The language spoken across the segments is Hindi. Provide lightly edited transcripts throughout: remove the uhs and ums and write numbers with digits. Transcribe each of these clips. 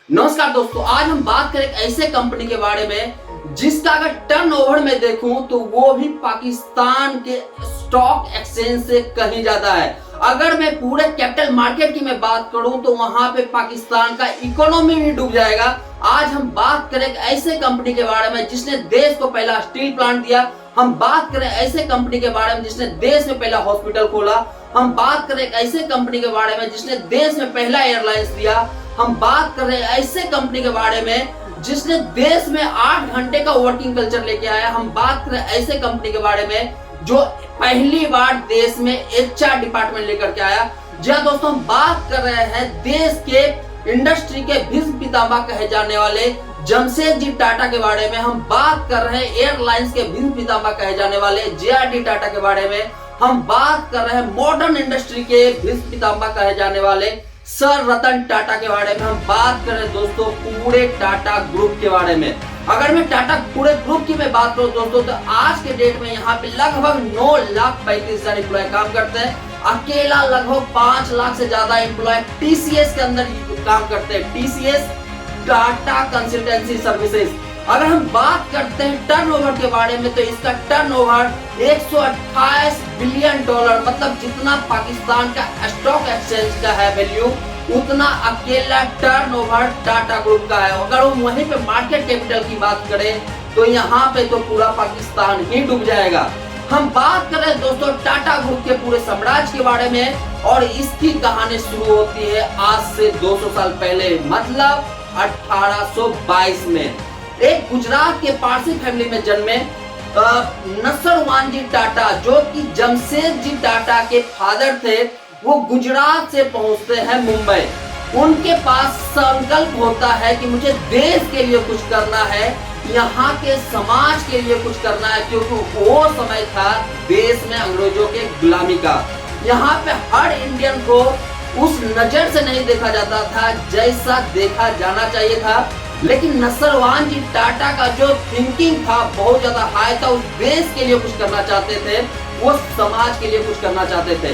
नमस्कार दोस्तों, आज हम बात करें एक ऐसे कंपनी के बारे में जिसका अगर टर्नओवर में देखूं तो वो भी पाकिस्तान के स्टॉक एक्सचेंज से कहीं ज्यादा है। अगर मैं पूरे कैपिटल मार्केट की मैं बात करूं तो वहां पे पाकिस्तान का इकोनॉमी भी डूब जाएगा। आज हम बात करें एक ऐसे कंपनी के बारे में जिसने देश को पहला स्टील प्लांट दिया। हम बात करें ऐसे कंपनी के बारे में जिसने देश में पहला हॉस्पिटल खोला। हम बात करें एक ऐसे कंपनी के बारे में जिसने देश में पहला एयरलाइंस दिया। हम बात कर रहे हैं ऐसे कंपनी के बारे में जिसने देश में 8 घंटे का वर्किंग कल्चर लेके आया। हम बात कर रहे हैं ऐसे कंपनी के बारे में जो पहली बार देश में एचआर डिपार्टमेंट लेकर के आया। जी हाँ दोस्तों, हम बात कर रहे हैं देश के इंडस्ट्री के भीष्म पितामह कहे जाने वाले जमशेदजी टाटा के बारे में। हम बात कर रहे हैं एयरलाइंस के भीष्म पितामह कहे जाने वाले जेआरडी टाटा के बारे में। हम बात कर रहे हैं मॉडर्न इंडस्ट्री के भीष्म पितामह कहे जाने वाले सर रतन टाटा के बारे में। हम बात कर रहे हैं दोस्तों पूरे टाटा ग्रुप के बारे में। अगर मैं टाटा पूरे ग्रुप की मैं बात करूं दोस्तों तो आज के डेट में यहाँ पे लगभग 9,35,000 एम्प्लॉय काम करते हैं। अकेला लगभग 5 लाख से ज्यादा एम्प्लॉय टीसीएस के अंदर काम करते हैं। TCS Tata consultancy services. अगर हम बात करते हैं टर्नओवर के बारे में तो इसका टर्नओवर 128 बिलियन डॉलर, मतलब जितना पाकिस्तान का स्टॉक एक्सचेंज का है वैल्यू उतना अकेला टर्नओवर टाटा ग्रुप का है। अगर हम वहीं पे मार्केट कैपिटल की बात करें तो यहाँ पे तो पूरा पाकिस्तान ही डूब जाएगा। हम बात करें दोस्तों टाटा ग्रुप के पूरे साम्राज्य के बारे में और इसकी कहानी शुरू होती है आज से 200 साल पहले, मतलब 1822 में। एक गुजरात के पारसी फैमिली में जन्मे नसरवानजी टाटा जो कि जमशेदजी टाटा के फादर थे, वो गुजरात से पहुंचते हैं मुंबई। उनके पास संकल्प होता है कि मुझे देश के लिए कुछ करना है, यहाँ के समाज के लिए कुछ करना है, क्योंकि वो समय था देश में अंग्रेजों के गुलामी का। यहाँ पे हर इंडियन को उस नजर से नहीं देखा जाता था जैसा देखा जाना चाहिए था। लेकिन नसरवानजी टाटा का जो थिंकिंग था बहुत ज्यादा हाई था। उस देश के लिए कुछ करना चाहते थे, वो समाज के लिए कुछ करना चाहते थे।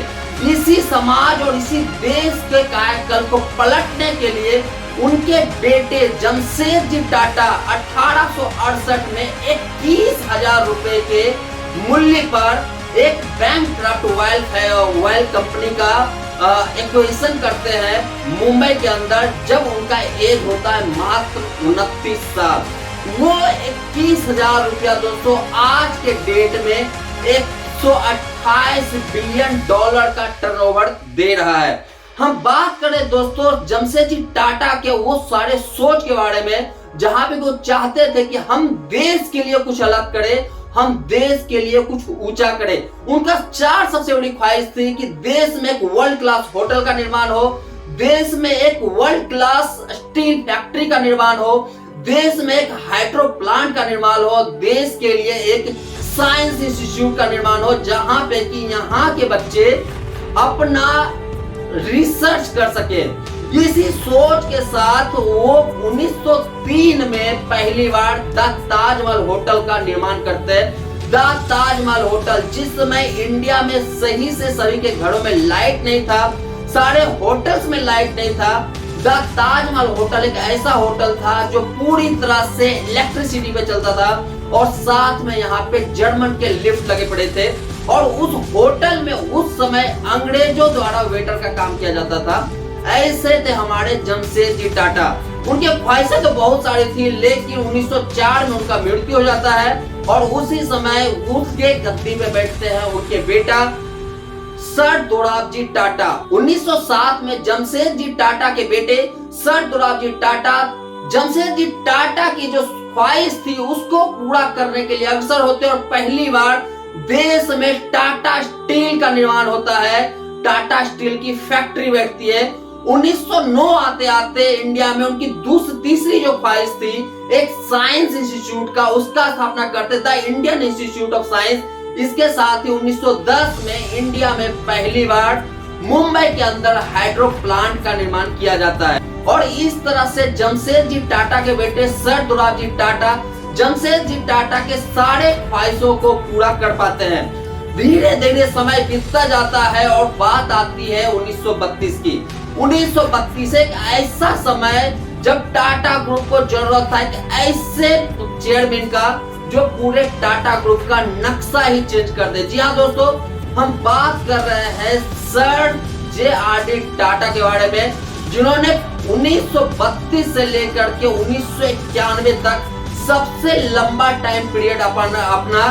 इसी समाज और इसी देश के कायाकल्प को पलटने के लिए उनके बेटे जमशेदजी टाटा 1868 में 21,000 रुपए के मूल्य पर एक बैंकक्रप्ट ऑयल कंपनी का एक्विजिशन करते हैं मुंबई के अंदर, जब उनका एज होता है मात्र 29 साल। वो 21,000 रुपया दोस्तों आज के डेट में 128 बिलियन डॉलर का टर्नओवर दे रहा है। हम बात करें दोस्तों जमशेदजी टाटा के वो सारे सोच के बारे में जहां पे वो चाहते थे कि हम देश के लिए कुछ अलग करें, हम देश के लिए कुछ ऊंचा करें। उनका 4 सबसे बड़ी ख्वाहिश थी कि देश में एक वर्ल्ड क्लास होटल का निर्माण हो, देश में एक वर्ल्ड क्लास स्टील फैक्ट्री का निर्माण हो, देश में एक हाइड्रो प्लांट का निर्माण हो, देश के लिए एक साइंस इंस्टीट्यूट का निर्माण हो जहां पे कि यहाँ के बच्चे अपना रिसर्च कर सके। इसी सोच के साथ वो 1903 में पहली बार द ताजमहल होटल का निर्माण करते हैं। द ताजमहल होटल, जिस समय इंडिया में सही से सभी के घरों में लाइट नहीं था, सारे होटल्स में लाइट नहीं था, द ताजमहल होटल एक ऐसा होटल था जो पूरी तरह से इलेक्ट्रिसिटी पे चलता था और साथ में यहाँ पे जर्मन के लिफ्ट लगे पड़े थे। और उस होटल में उस समय अंग्रेजों द्वारा वेटर का काम किया जाता था। ऐसे थे हमारे जमशेदजी टाटा। उनके ख्वाहिशें तो बहुत सारी थी, लेकिन 1904 में उनका मृत्यु हो जाता है और उसी समय उसके गद्दी पे बैठते हैं उनके बेटा सर दोराबजी टाटा। 1907 में जमशेदजी टाटा के बेटे सर दोराबजी टाटा जमशेदजी टाटा की जो ख्वाहिश थी उसको पूरा करने के लिए अग्रसर होते हैं और पहली बार देश में टाटा स्टील का निर्माण होता है। टाटा स्टील की फैक्ट्री बैठती है। 1909 आते आते इंडिया में उनकी तीसरी जो ख्वाहिश थी एक साइंस इंस्टीट्यूट का, उसका स्थापना करते थे इंडियन इंस्टीट्यूट ऑफ साइंस। इसके साथ ही 1910 में इंडिया में पहली बार मुंबई के अंदर हाइड्रो प्लांट का निर्माण किया जाता है। और इस तरह से जमशेदजी टाटा के बेटे सर दोराबजी टाटा जमशेदजी टाटा के सारे ख्वाहिशों को पूरा कर पाते हैं। धीरे धीरे समय बीतता जाता है और बात आती है 1932 की। 1932 एक ऐसा समय जब टाटा ग्रुप को जरूरत था एक ऐसे चेयरमैन का जो पूरे टाटा ग्रुप का नक्शा ही चेंज कर दे। जी हाँ दोस्तों, हम बात कर रहे हैं सर जे.आर.डी. टाटा के बारे में, जिन्होंने 1932 से लेकर के 1991 तक सबसे लंबा टाइम पीरियड अपना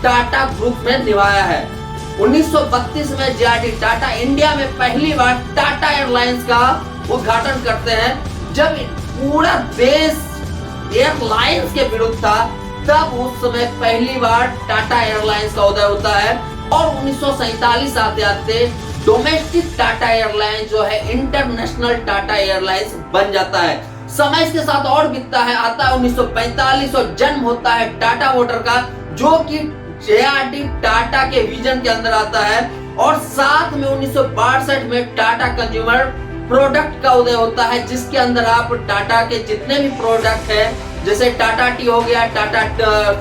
टाटा ग्रुप में निभाया है। 1932 में जे.आर.डी. टाटा इंडिया में पहली बार टाटा एयरलाइंस का उद्घाटन करते हैं। जब पूरा देश एयरलाइंस के विरुद्ध था, तब उस समय पहली बार टाटा एयरलाइंस का उदय होता है और 1947 आते आते डोमेस्टिक टाटा एयरलाइंस जो है इंटरनेशनल टाटा एयरलाइंस बन जाता है। समय इसके साथ और बीतता है, आता है 1945 और जन्म होता है टाटा मोटर का, जो कि जे.आर.डी. टाटा के विजन के अंदर आता है। और साथ में 1962 में टाटा कंज्यूमर प्रोडक्ट का उदय होता है, जिसके अंदर आप टाटा के जितने भी प्रोडक्ट है, जैसे टाटा टी हो गया, टाटा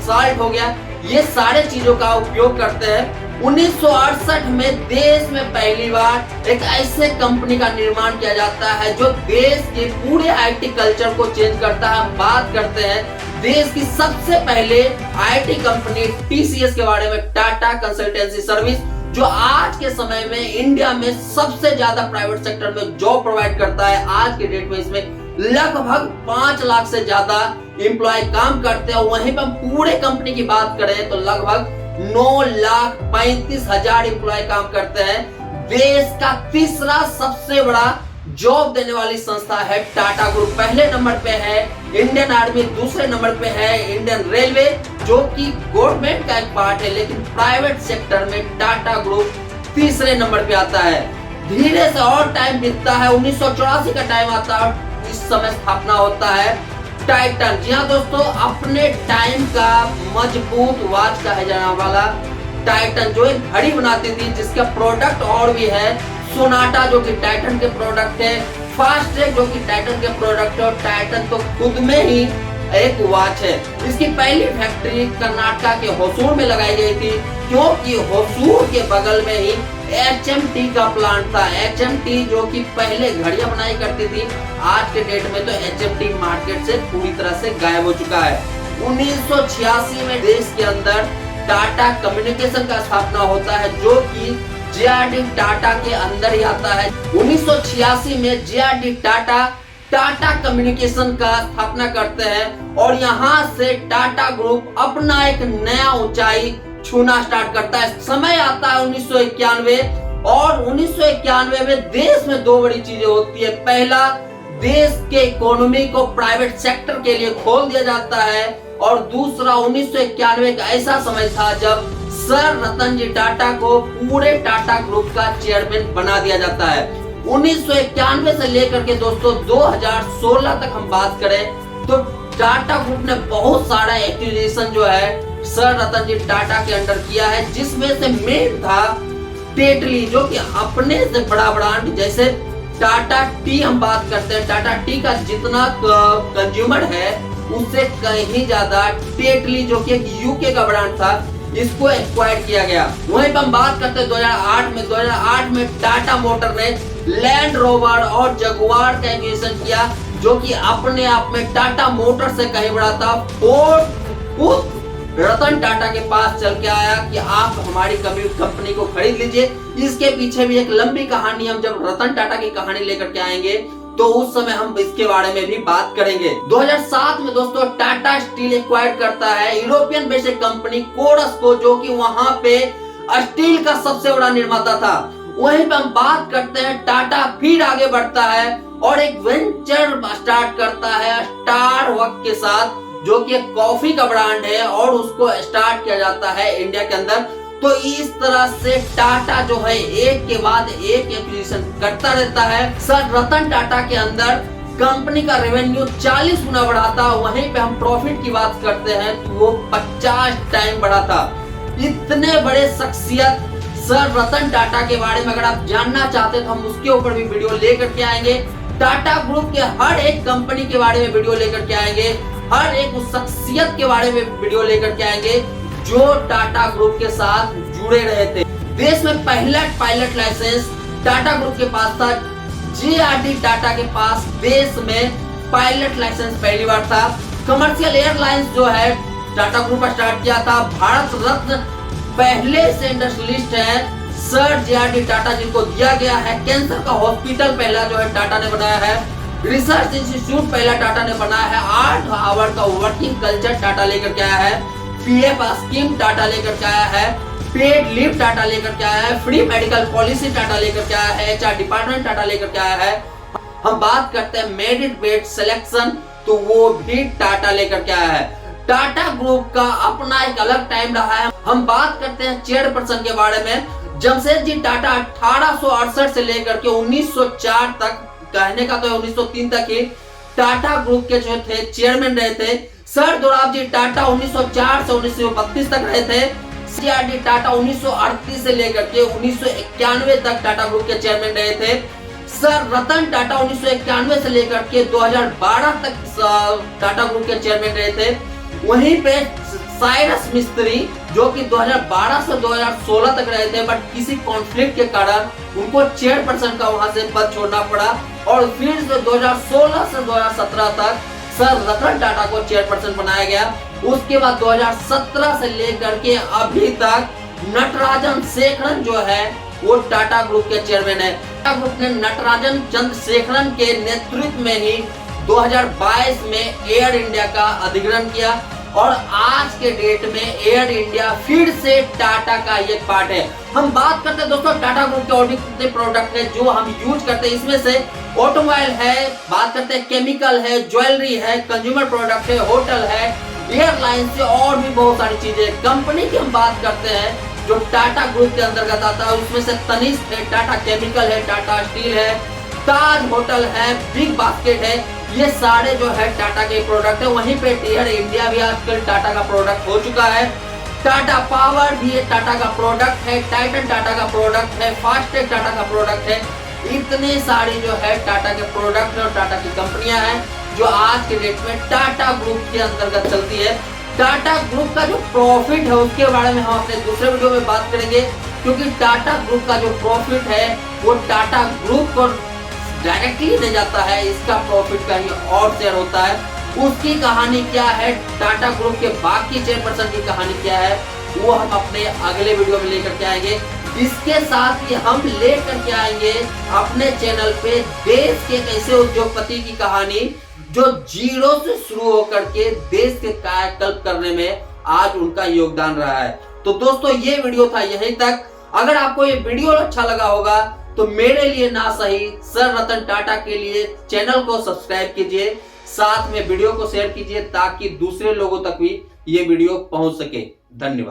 साल्ट हो गया, ये सारे चीजों का उपयोग करते हैं। 1968 में देश में पहली बार एक ऐसे कंपनी का निर्माण किया जाता है जो देश के पूरे आईटी कल्चर को चेंज करता है। बात करते हैं देश की सबसे पहले आईटी कंपनी टीसीएस के बारे में, टाटा कंसल्टेंसी सर्विस, जो आज के समय में इंडिया में सबसे ज्यादा प्राइवेट सेक्टर में जॉब प्रोवाइड करता है। आज के डेट में इसमें लगभग 5 लाख से ज्यादा एम्प्लॉय काम करते हैं। वहीं पर हम पूरे कंपनी की बात करें तो लगभग 9,35,000 एम्प्लॉय काम करते हैं। देश का तीसरा सबसे बड़ा जॉब देने वाली संस्था है टाटा ग्रुप। पहले नंबर पे है इंडियन आर्मी, दूसरे नंबर पे है इंडियन रेलवे, जो कि गवर्नमेंट का एक पार्ट है, लेकिन प्राइवेट सेक्टर में टाटा ग्रुप तीसरे नंबर पे आता है। धीरे से और टाइम बीतता है, 1984 का टाइम आता है, इस समय स्थापना होता है टाइटन। जी हाँ दोस्तों, अपने टाइम का मजबूत वॉच कहा जाने वाला टाइटन, जो एक घड़ी बनाती थी जिसका प्रोडक्ट और भी है, सोनाटा जो कि टाइटन के प्रोडक्ट है, फास्ट ट्रैक जो कि टाइटन के प्रोडक्ट है, और टाइटन तो खुद में ही एक वॉच है। इसकी पहली फैक्ट्री कर्नाटका के होसूर में लगाई गई थी, क्योंकि होसूर के बगल में ही HMT का प्लांट था। HMT जो कि पहले घड़ियां बनाई करती थी, आज के डेट में तो HMT मार्केट से पूरी तरह से गायब हो चुका है। 1986 में देश के अंदर टाटा कम्युनिकेशन का स्थापना होता है, जो कि जे.आर.डी. टाटा के अंदर ही आता है। 1986 में जे.आर.डी. टाटा कम्युनिकेशन का स्थापना करते हैं और यहाँ से टाटा ग्रुप अपना एक नया ऊंचाई छूना स्टार्ट करता है। समय आता है 1991 और 1991 में देश में दो बड़ी चीजें होती है। पहला, देश के इकोनॉमी को प्राइवेट सेक्टर के लिए खोल दिया जाता है, और दूसरा 1991 का ऐसा समय था जब सर रतन जी टाटा को पूरे टाटा ग्रुप का चेयरमैन बना दिया जाता है। 1991 से लेकर के दोस्तों 2016 तक हम बात करें तो टाटा ग्रुप ने बहुत सारा एक्विजिशन जो है सर रतन जी टाटा के अंडर किया है, जिसमें से मेन था टेटली, जो कि अपने से बड़ा ब्रांड, जैसे टाटा टी हम बात करते हैं, टाटा टी का जितना कंज्यूमर है उससे कहीं ज्यादा टेटली जो कि एक यूके का ब्रांड था, इसको एक्वायर किया गया। वहीं पर हम बात करते हैं 2008 में टाटा मोटर ने लैंड रोवर और जगुआर का एक्विजिशन किया, जो कि अपने आप में टाटा मोटर से कहीं बड़ा था। फोर्ड रतन टाटा के पास चल के आया कि आप हमारी कंपनी को खरीद लीजिए। इसके पीछे भी एक लंबी कहानी, हम जब रतन टाटा की कहानी लेकर के आएंगे तो उस समय हम इसके बारे में भी बात करेंगे। 2007 में दोस्तों टाटा स्टील एक्वायर करता है यूरोपियन बेस्ड कंपनी कोरस को, जो कि वहां पे स्टील का सबसे बड़ा निर्माता था। वहीं पे हम बात करते हैं टाटा फिर आगे बढ़ता है और एक वेंचर स्टार्ट करता है स्टारबक्स के साथ, जो कि एक कॉफी का ब्रांड है, और उसको स्टार्ट किया जाता है इंडिया के अंदर। तो इस तरह से टाटा जो है एक के बाद एक एक्विजिशन करता रहता है। सर रतन टाटा के अंदर कंपनी का रेवेन्यू 40 गुना बढ़ा था। वहीं पे हम प्रॉफिट की बात करते हैं तो वो 50 टाइम बढ़ा था। इतने बड़े शख्सियत सर रतन टाटा के बारे में अगर आप जानना चाहते हैं तो हम उसके ऊपर भी वीडियो लेकर के आएंगे। टाटा ग्रुप के हर एक कंपनी के बारे में वीडियो लेकर के आएंगे, हर एक उस शख्सियत के बारे में वीडियो लेकर के आएंगे जो टाटा ग्रुप के साथ जुड़े रहे थे। देश में पहला पायलट लाइसेंस टाटा ग्रुप के पास था। जे.आर.डी. टाटा के पास देश में पायलट लाइसेंस पहली बार था। कमर्शियल एयरलाइंस जो है टाटा ग्रुप स्टार्ट किया था। भारत रत्न पहले से इंडस्ट्रियलिस्ट है सर जे.आर.डी. टाटा जिनको दिया गया है। कैंसर का हॉस्पिटल पहला जो है टाटा ने बनाया है। रिसर्च इंस्टीट्यूट पहला टाटा ने बनाया है। 8 आवर का वर्किंग कल्चर टाटा लेकर के आया है। पीएफ स्कीम टाटा लेकर के आया है। पेड लीव टाटा लेकर के आया है। फ्री मेडिकल पॉलिसी टाटा लेकर के आया है। एचआर डिपार्टमेंट टाटा लेकर के आया है। हम बात करते हैं मेरिट बेस्ड सिलेक्शन, तो वो भी टाटा लेकर के आया है। टाटा ग्रुप का अपना एक अलग टाइम रहा है। हम बात करते हैं चेयरपर्सन के बारे में। जमशेदजी टाटा 1868 से लेकर के 1904 तक, कहने का तो 1903 तक ही टाटा ग्रुप के जो थे चेयरमैन रहे थे। सर दोराबजी टाटा 1904 से 1932 तक रहे थे। जे.आर.डी. टाटा 1938 से लेकर के 1991 तक टाटा ग्रुप के चेयरमैन रहे थे। सर रतन टाटा 1991 से लेकर के 2012 तक टाटा ग्रुप के चेयरमैन रहे थे। वहीं पे साइरस मिस्त्री जो कि 2012 से 2016 तक रहे थे, बट किसी कॉन्फ्लिक्ट के कारण उनको चेयरपर्सन का वहां से पद छोड़ना पड़ा और फिर से 2016 से 2017 तक सर रतन टाटा को चेयरपर्सन बनाया गया। उसके बाद 2017 से लेकर के अभी तक नटराजन शेखरन जो है वो टाटा ग्रुप के चेयरमैन है। टाटा ग्रुप ने नटराजन चंद्रशेखरन के नेतृत्व में ही 2022 में एयर इंडिया का अधिग्रहण किया और आज के डेट में एयर इंडिया फिर से टाटा का एक पार्ट है। हम बात करते हैं दोस्तों टाटा ग्रुप के और भी कितने प्रोडक्ट है जो हम यूज करते हैं। इसमें से ऑटोमोबाइल है, बात करते हैं केमिकल है, ज्वेलरी है, कंज्यूमर प्रोडक्ट है, होटल है, एयरलाइन से और भी बहुत सारी चीजें। कंपनी की हम बात करते हैं जो टाटा ग्रुप के अंतर्गत आता है, उसमें से तनिष्क है, टाटा केमिकल है, टाटा स्टील है, ताज होटल है, बिग बास्केट है, ये सारे जो है टाटा के प्रोडक्ट है। वहीं पे एयर इंडिया भी आजकल टाटा का प्रोडक्ट हो चुका है। टाटा पावर भी टाटा का प्रोडक्ट है। टाइटन टाटा का प्रोडक्ट है। फास्टैग टाटा का प्रोडक्ट है। इतने सारी जो है टाटा के प्रोडक्ट और टाटा की कंपनियां हैं जो आज के डेट में टाटा ग्रुप के अंतर्गत चलती है। टाटा ग्रुप का जो प्रॉफिट है उसके बारे में हम अपने दूसरे वीडियो में बात करेंगे, क्योंकि टाटा ग्रुप का जो प्रॉफिट है वो टाटा ग्रुप को डायरेक्टली नहीं जाता है, इसका प्रॉफिट कहीं और शेयर होता है। उसकी कहानी क्या है, टाटा ग्रुप के बाकी चेयरपर्सन की कहानी क्या है, वो हम अपने अगले वीडियो में लेकर के आएंगे। इसके साथ ही हम लेकर के आएंगे अपने चैनल पे देश के एक ऐसे उद्योगपति की कहानी जो जीरो से शुरू होकर के देश के कायाकल्प करने में आज उनका योगदान रहा है। तो दोस्तों ये वीडियो था यहीं तक। अगर आपको ये वीडियो अच्छा लगा होगा तो मेरे लिए ना सही सर रतन टाटा के लिए चैनल को सब्सक्राइब कीजिए, साथ में वीडियो को शेयर कीजिए ताकि दूसरे लोगों तक भी ये वीडियो पहुंच सके। धन्यवाद।